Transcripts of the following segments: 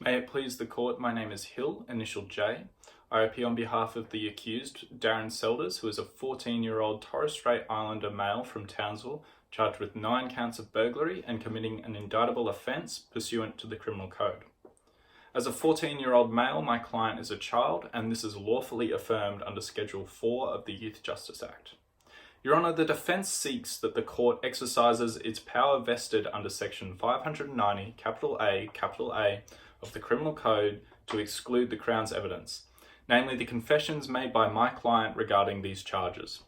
May it please the court, my name is Hill, initial J. I appear on behalf of the accused, Darren Selders, who is a 14-year-old Torres Strait Islander male from Townsville, charged with 9 counts of burglary and committing an indictable offence pursuant to the Criminal Code. As a 14-year-old male, my client is a child, and this is lawfully affirmed under Schedule 4 of the Youth Justice Act. Your Honour, the defence seeks that the court exercises its power vested under Section 590, A, of the Criminal Code to exclude the Crown's evidence, namely the confessions made by my client regarding these charges.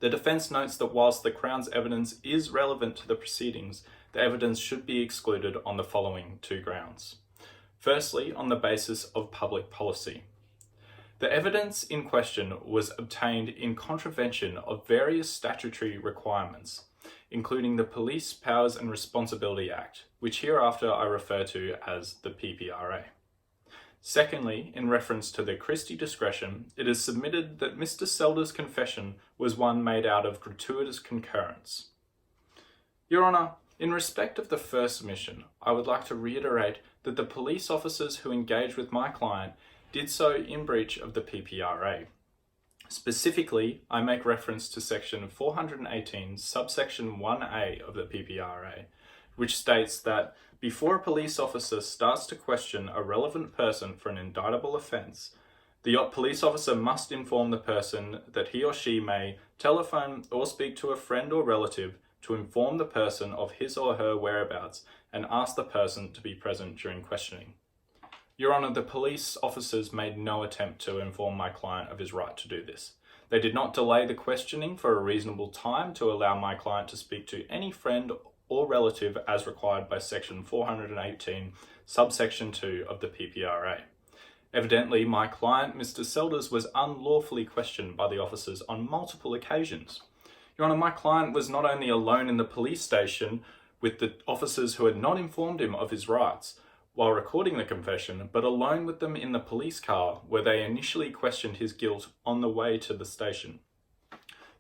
The defence notes that whilst the Crown's evidence is relevant to the proceedings, the evidence should be excluded on the following 2 grounds. Firstly, on the basis of public policy. The evidence in question was obtained in contravention of various statutory requirements, including the Police Powers and Responsibility Act, which hereafter I refer to as the PPRA. Secondly, in reference to the Christie discretion, it is submitted that Mr. Selders' confession was one made out of gratuitous concurrence. Your Honour, in respect of the first submission, I would like to reiterate that the police officers who engaged with my client did so in breach of the PPRA. Specifically, I make reference to Section 418, subsection 1A of the PPRA, which states that before a police officer starts to question a relevant person for an indictable offence, the police officer must inform the person that he or she may telephone or speak to a friend or relative to inform the person of his or her whereabouts and ask the person to be present during questioning. Your Honour, the police officers made no attempt to inform my client of his right to do this. They did not delay the questioning for a reasonable time to allow my client to speak to any friend or relative as required by Section 418, subsection 2 of the PPRA. Evidently, my client, Mr. Selders, was unlawfully questioned by the officers on multiple occasions. Your Honour, my client was not only alone in the police station with the officers who had not informed him of his rights while recording the confession, but alone with them in the police car where they initially questioned his guilt on the way to the station.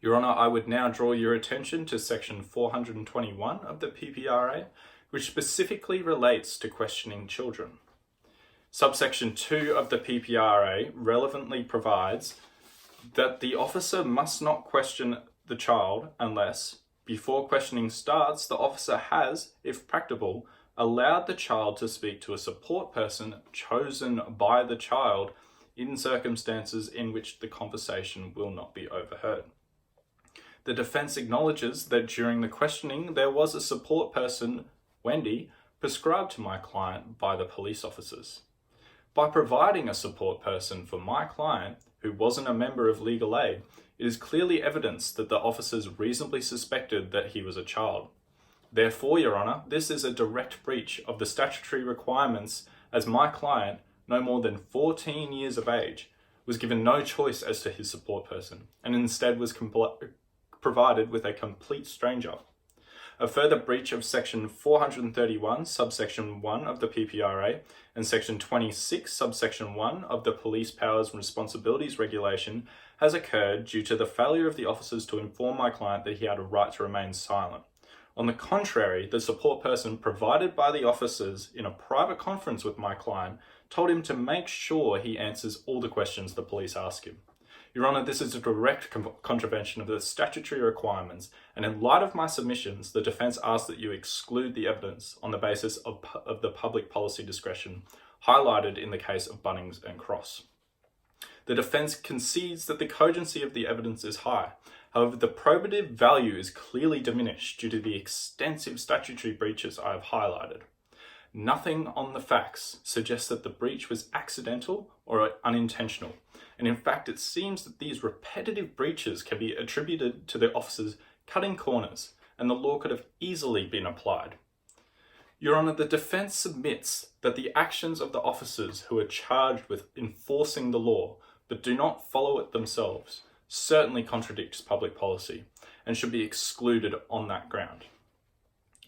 Your Honour, I would now draw your attention to Section 421 of the PPRA, which specifically relates to questioning children. Subsection 2 of the PPRA relevantly provides that the officer must not question the child unless, before questioning starts, the officer has, if practicable, allowed the child to speak to a support person chosen by the child in circumstances in which the conversation will not be overheard. The defence acknowledges that during the questioning there was a support person, Wendy, prescribed to my client by the police officers. By providing a support person for my client, who wasn't a member of legal aid, it is clearly evidence that the officers reasonably suspected that he was a child. Therefore, Your Honour, this is a direct breach of the statutory requirements as my client, no more than 14 years of age, was given no choice as to his support person and instead was provided with a complete stranger. A further breach of Section 431, subsection 1 of the PPRA and Section 26, subsection 1 of the Police Powers and Responsibilities Regulation has occurred due to the failure of the officers to inform my client that he had a right to remain silent. On the contrary, the support person provided by the officers in a private conference with my client told him to make sure he answers all the questions the police ask him. Your Honour, this is a direct contravention of the statutory requirements, and in light of my submissions, the defence asks that you exclude the evidence on the basis of the public policy discretion highlighted in the case of Bunnings and Cross. The defence concedes that the cogency of the evidence is high. However, the probative value is clearly diminished due to the extensive statutory breaches I have highlighted. Nothing on the facts suggests that the breach was accidental or unintentional, and in fact it seems that these repetitive breaches can be attributed to the officers cutting corners, and the law could have easily been applied. Your Honour, the defence submits that the actions of the officers who are charged with enforcing the law but do not follow it themselves certainly contradicts public policy and should be excluded on that ground.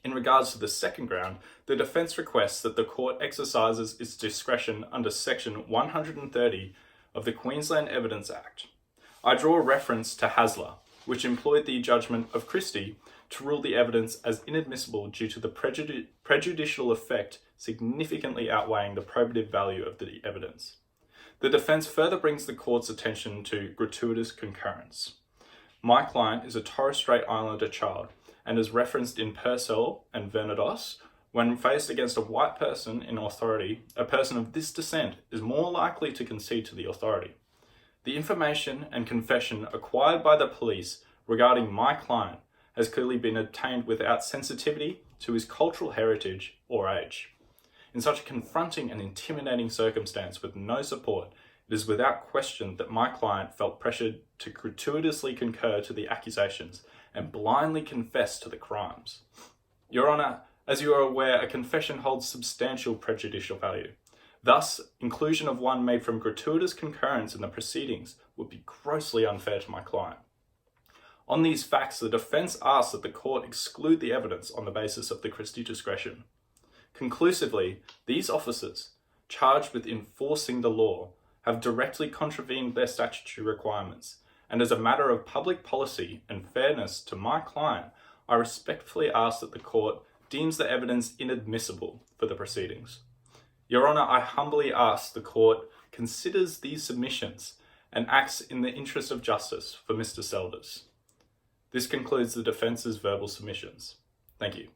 In regards to the second ground, the defence requests that the court exercises its discretion under Section 130 of the Queensland Evidence Act. I draw reference to Hasler, which employed the judgment of Christie to rule the evidence as inadmissible due to the prejudicial effect significantly outweighing the probative value of the evidence. The defence further brings the court's attention to gratuitous concurrence. My client is a Torres Strait Islander child and is referenced in Purcell and Venados. When faced against a white person in authority, a person of this descent is more likely to concede to the authority. The information and confession acquired by the police regarding my client has clearly been obtained without sensitivity to his cultural heritage or age. In such a confronting and intimidating circumstance with no support, it is without question that my client felt pressured to gratuitously concur to the accusations and blindly confess to the crimes. Your Honour, as you are aware, a confession holds substantial prejudicial value. Thus, inclusion of one made from gratuitous concurrence in the proceedings would be grossly unfair to my client. On these facts, the defence asks that the court exclude the evidence on the basis of the Christie discretion. Conclusively, these officers, charged with enforcing the law, have directly contravened their statutory requirements, and as a matter of public policy and fairness to my client, I respectfully ask that the court deems the evidence inadmissible for the proceedings. Your Honour, I humbly ask the court considers these submissions and acts in the interest of justice for Mr. Selders. This concludes the defence's verbal submissions. Thank you.